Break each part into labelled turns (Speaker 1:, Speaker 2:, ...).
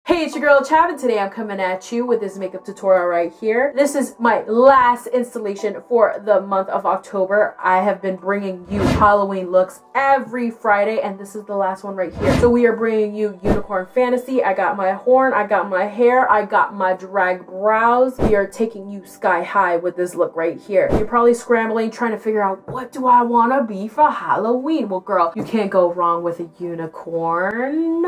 Speaker 1: Hey, it's your girl Chab, and today I'm coming at you with this makeup tutorial right here. This is my last installation for the month of October. I have been bringing you Halloween looks every Friday, and this is the last one right here. So we are bringing you Unicorn Fantasy. I got my horn, I got my hair, I got my drag brows. We are taking you sky high with this look right here. You're probably scrambling, trying to figure out, what do I want to be for Halloween? Well, girl, you can't go wrong with a unicorn.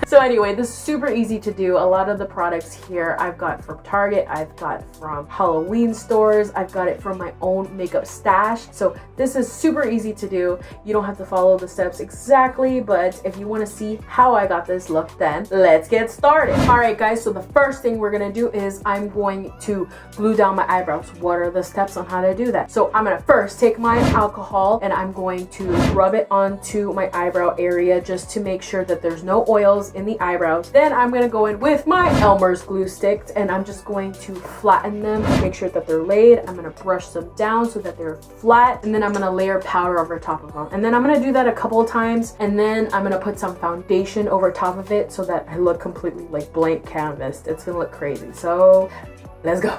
Speaker 1: So anyway, this is super easy to do. A lot of the products here I've got from Target, I've got from Halloween stores, I've got it from my own makeup stash. So this is super easy to do. You don't have to follow the steps exactly, but if you want to see how I got this look, then let's get started. Alright guys, so the first thing we're gonna do is I'm going to glue down my eyebrows. What are the steps on how to do that? So I'm gonna first take my alcohol and I'm going to rub it onto my eyebrow area just to make sure that there's no oils in the eyebrows. Then I'm going to go in with my ELMERS glue sticks and I'm just going to flatten them to make sure that they're laid. I'm going to brush them down so that they're flat, and then I'm going to layer powder over top of them. And then I'm going to do that a couple of times, and then I'm going to put some foundation over top of it so that I look completely like blank canvas. It's going to look crazy. So let's go.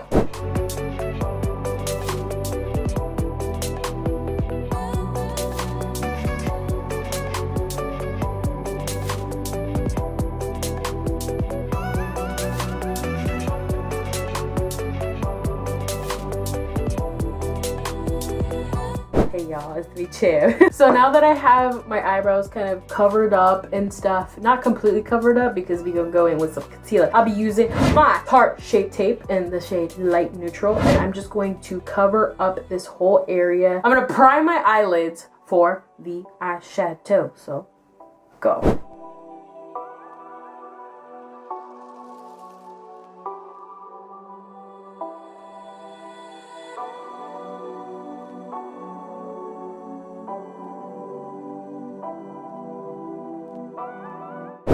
Speaker 1: Hey y'all, it's me Chab. So now that I have my eyebrows kind of covered up and stuff, not completely covered up because we gonna go in with some concealer, I'll be using my Tarte Shape Tape in the shade Light Neutral, and I'm just going to cover up this whole area. I'm gonna prime my eyelids for the eyeshadow, so go.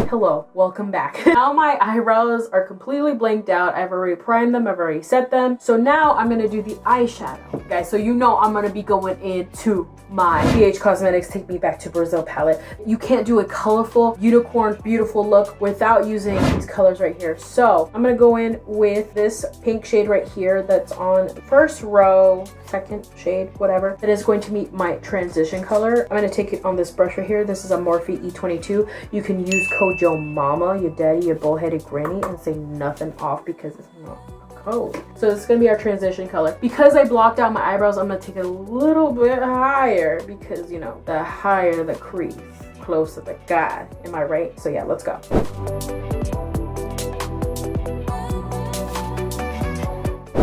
Speaker 1: Hello, welcome back. Now my eyebrows are completely blanked out. I've already primed them, I've already set them. So now I'm gonna do the eyeshadow. Guys, so you know I'm gonna be going into my BH Cosmetics Take Me Back to Brazil palette. You can't do a colorful, unicorn, beautiful look without using these colors right here. So I'm gonna go in with this pink shade right here that's on first row, second shade, whatever. That is going to be my transition color. I'm gonna take it on this brush right here. This is a Morphe E22. You can use code your mama, your daddy, your bullheaded granny, and say nothing off because it's not a code. So it's gonna be our transition color. Because I blocked out my eyebrows, I'm gonna take it a little bit higher because, you know, the higher the crease, closer the guy. Am I right? So yeah, let's go.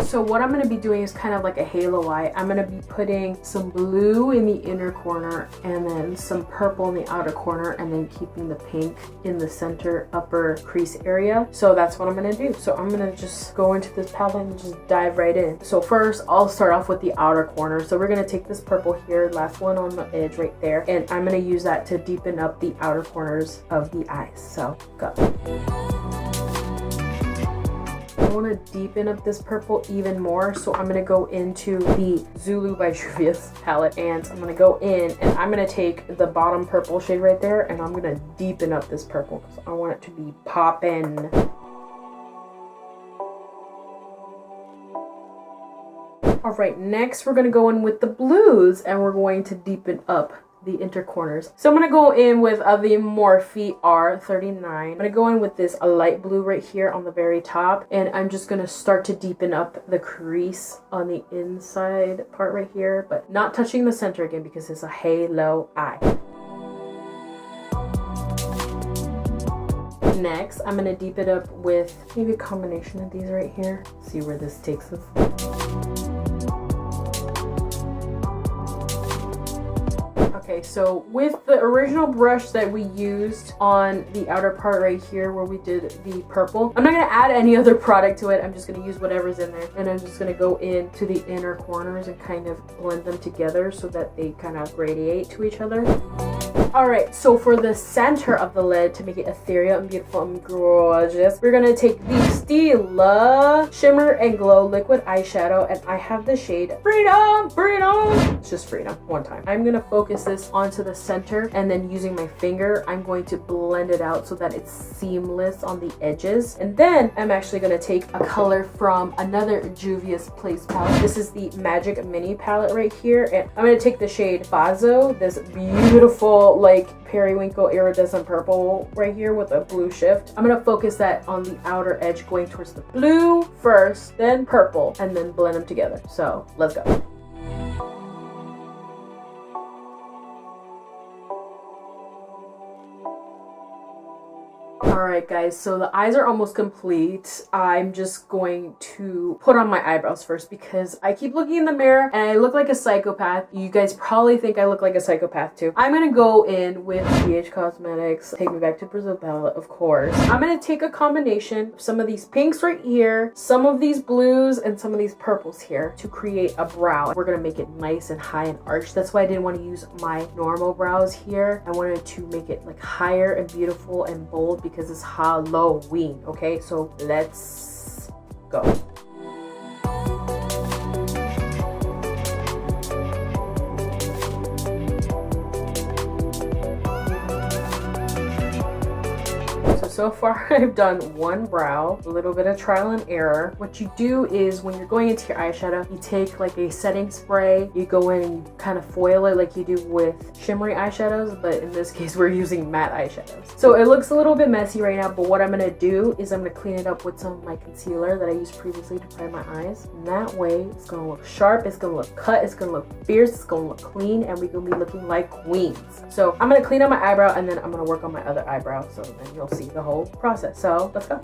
Speaker 1: So what I'm going to be doing is kind of like a halo eye. I'm going to be putting some blue in the inner corner and then some purple in the outer corner, and then keeping the pink in the center upper crease area. So that's what I'm going to do. So I'm going to just go into this palette and just dive right in. So first I'll start off with the outer corner. So we're going to take this purple here, last one on the edge right there, and I'm going to use that to deepen up the outer corners of the eyes. So go. I want to deepen up this purple even more, so I'm going to go into the Zulu by Juvia's palette, and I'm going to go in and I'm going to take the bottom purple shade right there, and I'm going to deepen up this purple because I want it to be poppin'. Alright, next we're going to go in with the blues, and we're going to deepen up the inner corners. So I'm going to go in with the Morphe R39. I'm going to go in with this light blue right here on the very top, and I'm just going to start to deepen up the crease on the inside part right here, but not touching the center again because it's a halo eye. Next, I'm going to deepen it up with maybe a combination of these right here. See where this takes us. Okay, so with the original brush that we used on the outer part right here where we did the purple, I'm not going to add any other product to it. I'm just going to use whatever's in there, and I'm just going to go into the inner corners and kind of blend them together so that they kind of radiate to each other. All right, so for the center of the lid, to make it ethereal and beautiful and gorgeous, we're gonna take the Stila Shimmer and Glow Liquid Eyeshadow, and I have the shade Freedom, Freedom. It's just Freedom, one time. I'm gonna focus this onto the center, and then using my finger, I'm going to blend it out so that it's seamless on the edges. And then I'm actually gonna take a color from another Juvia's Place palette. This is the Magic Mini palette right here, and I'm gonna take the shade Faso, this beautiful like periwinkle iridescent purple right here with a blue shift. I'm gonna focus that on the outer edge, going towards the blue first, then purple, and then blend them together. So let's go. Alright guys, so the eyes are almost complete. I'm just going to put on my eyebrows first because I keep looking in the mirror and I look like a psychopath. You guys probably think I look like a psychopath too. I'm gonna go in with BH Cosmetics Take Me Back to Brazil palette, of course. I'm gonna take a combination of some of these pinks right here, some of these blues, and some of these purples here to create a brow. We're gonna make it nice and high and arched. That's why I didn't want to use my normal brows here. I wanted to make it like higher and beautiful and bold because it's Halloween. Okay, so let's go. So far I've done one brow, a little bit of trial and error. What you do is when you're going into your eyeshadow, you take like a setting spray, you go in and you kind of foil it like you do with shimmery eyeshadows, but in this case we're using matte eyeshadows. So it looks a little bit messy right now, but what I'm gonna do is I'm gonna clean it up with some of my concealer that I used previously to prime my eyes. And that way it's gonna look sharp, it's gonna look cut, it's gonna look fierce, it's gonna look clean, and we're gonna be looking like queens. So I'm gonna clean up my eyebrow and then I'm gonna work on my other eyebrow, so then you'll see the whole process. So let's go.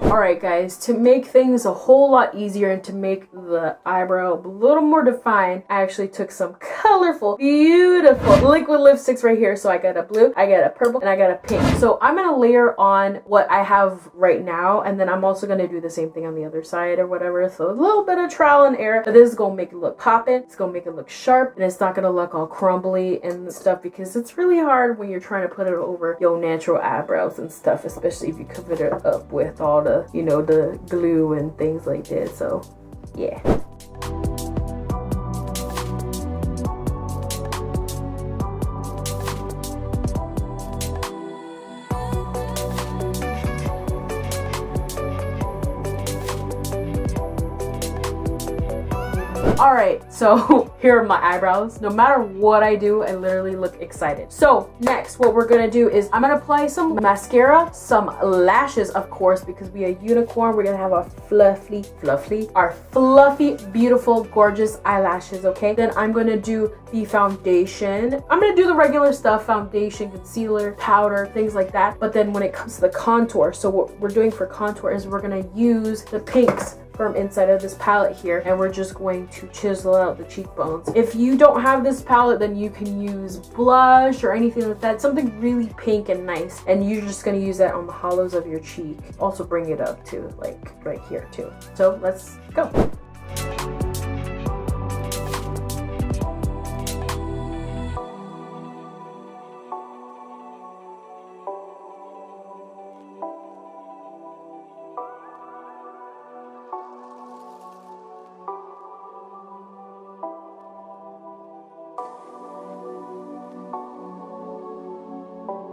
Speaker 1: Alright guys, to make things a whole lot easier and to make the eyebrow a little more defined, I actually took some colorful, beautiful liquid lipsticks right here. So I got a blue, I got a purple, and I got a pink. So I'm going to layer on what I have right now, and then I'm also going to do the same thing on the other side or whatever. So a little bit of trial and error, but this is going to make it look poppin', it's going to make it look sharp, and it's not going to look all crumbly and stuff because it's really hard when you're trying to put it over your natural eyebrows and stuff, especially if you cover it up with all the, you know, the glue and things like that. So yeah. Alright, so here are my eyebrows. No matter what I do, I literally look excited. So next, what we're gonna do is I'm gonna apply some mascara, some lashes, of course, because we are unicorn. We're gonna have our fluffy, beautiful, gorgeous eyelashes, okay? Then I'm gonna do the foundation. I'm gonna do the regular stuff, foundation, concealer, powder, things like that. But then when it comes to the contour, so what we're doing for contour is we're gonna use the pinks from inside of this palette here, and we're just going to chisel out the cheekbones. If you don't have this palette, then you can use blush or anything like that, something really pink and nice, and you're just gonna use that on the hollows of your cheek. Also bring it up to like right here too. So let's go.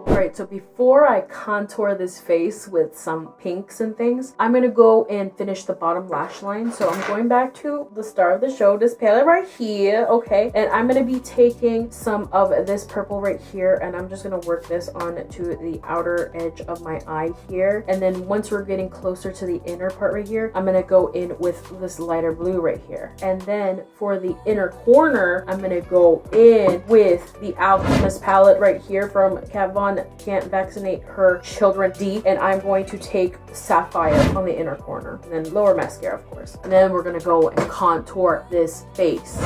Speaker 1: Alright, so before I contour this face with some pinks and things, I'm going to go and finish the bottom lash line. So I'm going back to the star of the show, this palette right here, okay? And I'm going to be taking some of this purple right here, and I'm just going to work this on to the outer edge of my eye here. And then once we're getting closer to the inner part right here, I'm going to go in with this lighter blue right here. And then for the inner corner, I'm going to go in with the Alchemist palette right here from Kat Von Can't Vaccinate Her Children D, and I'm going to take Sapphire on the inner corner, and then lower mascara, of course. And then we're gonna go and contour this face.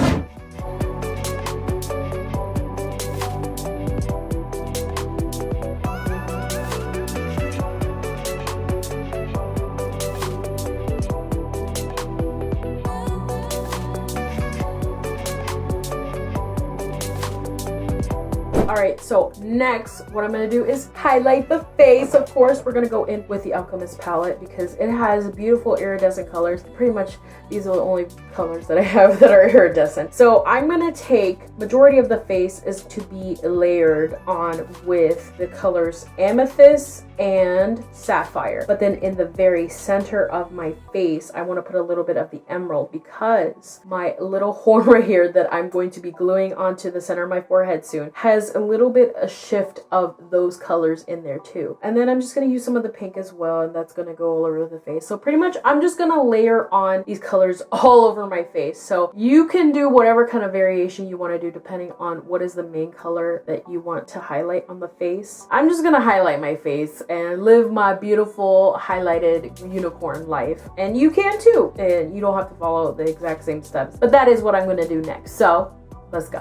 Speaker 1: right, so next what I'm gonna do is highlight the face. Of course, we're gonna go in with the Alchemist palette because it has beautiful iridescent colors. Pretty much these are the only colors that I have that are iridescent. So I'm gonna take, majority of the face is to be layered on with the colors Amethyst and Sapphire. But then in the very center of my face, I want to put a little bit of the Emerald because my little horn right here that I'm going to be gluing onto the center of my forehead soon has a little bit a shift of those colors in there too. And then I'm just going to use some of the pink as well, and that's going to go all over the face. So pretty much I'm just going to layer on these colors all over my face. So you can do whatever kind of variation you want to do depending on what is the main color that you want to highlight on the face. I'm just going to highlight my face and live my beautiful highlighted unicorn life. And you can too, and you don't have to follow the exact same steps, but that is what I'm going to do next. So let's go.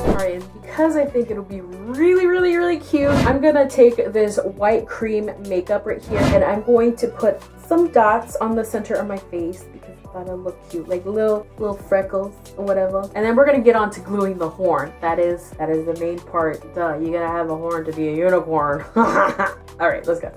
Speaker 1: Alright, and because I think it'll be really cute, I'm gonna take this white cream makeup right here and I'm going to put some dots on the center of my face because I thought it'd look cute, like little freckles or whatever. And then we're gonna get on to gluing the horn. That is the main part. Duh, you gotta have a horn to be a unicorn. Alright, let's go.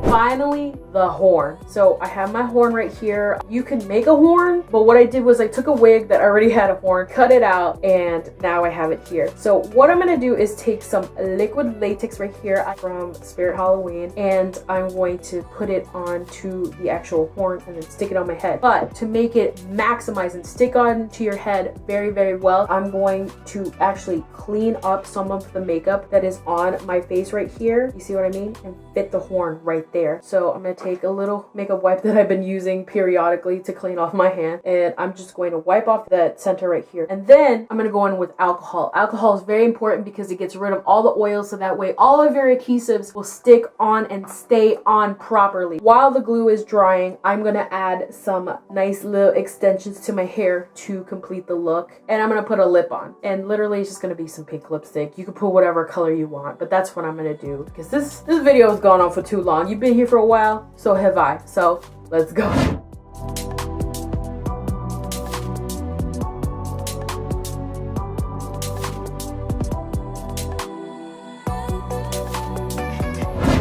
Speaker 1: Finally, the horn. So I have my horn right here. You can make a horn, but what I did was I took a wig that already had a horn, cut it out, and now I have it here. So what I'm gonna do is take some liquid latex right here from Spirit Halloween, and I'm going to put it onto the actual horn and then stick it on my head. But to make it maximize and stick onto your head very well, I'm going to actually clean up some of the makeup that is on my face right here. You see what I mean? And fit the horn right there. So I'm going to take a little makeup wipe that I've been using periodically to clean off my hand, and I'm just going to wipe off that center right here. And then I'm going to go in with alcohol. Alcohol is very important because it gets rid of all the oils, so that way all of your adhesives will stick on and stay on properly. While the glue is drying, I'm going to add some nice little extensions to my hair to complete the look, and I'm going to put a lip on, and literally it's just going to be some pink lipstick. You can put whatever color you want, but that's what I'm going to do because this video has gone on for too long. You've been here for a while, so have I. So let's go.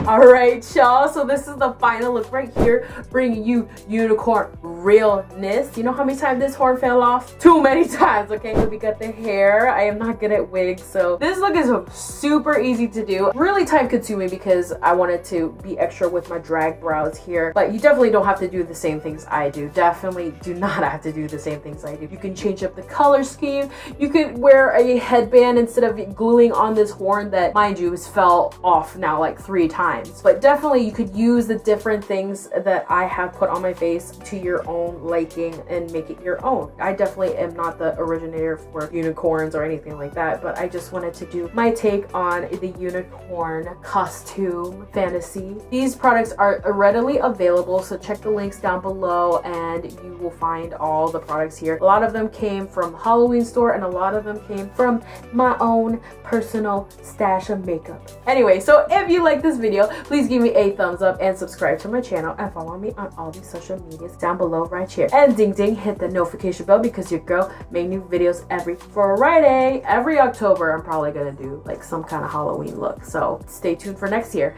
Speaker 1: Alright, y'all, so this is the final look right here, bringing you unicorn realness. You know how many times this horn fell off? Too many times, okay? So we got the hair. I am not good at wigs, so this look is super easy to do. Really time consuming because I wanted to be extra with my drag brows here, but you definitely don't have to do the same things I do. Definitely do not have to do the same things I do. You can change up the color scheme. You could wear a headband instead of gluing on this horn that, mind you, has fell off now like 3 times. But definitely you could use the different things that I have put on my face to your own liking and make it your own. I definitely am not the originator for unicorns or anything like that, but I just wanted to do my take on the unicorn costume fantasy. These products are readily available, so check the links down below and you will find all the products here. A lot of them came from Halloween store and a lot of them came from my own personal stash of makeup. Anyway, so if you like this video, please give me a thumbs up and subscribe to my channel and follow me on all these social medias down below right here. And ding hit the notification bell because your girl make new videos every Friday. Every October I'm probably gonna do like some kind of Halloween look, so stay tuned for next year.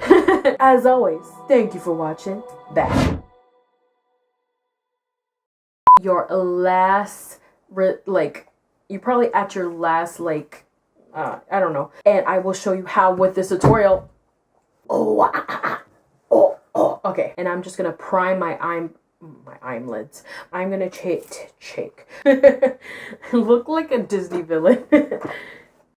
Speaker 1: As always, thank you for watching. Back. Your last you're probably at your last I don't know, and I will show you how with this tutorial. Okay, and I'm just gonna prime my eyelids. I'm gonna shake. Look like a Disney villain.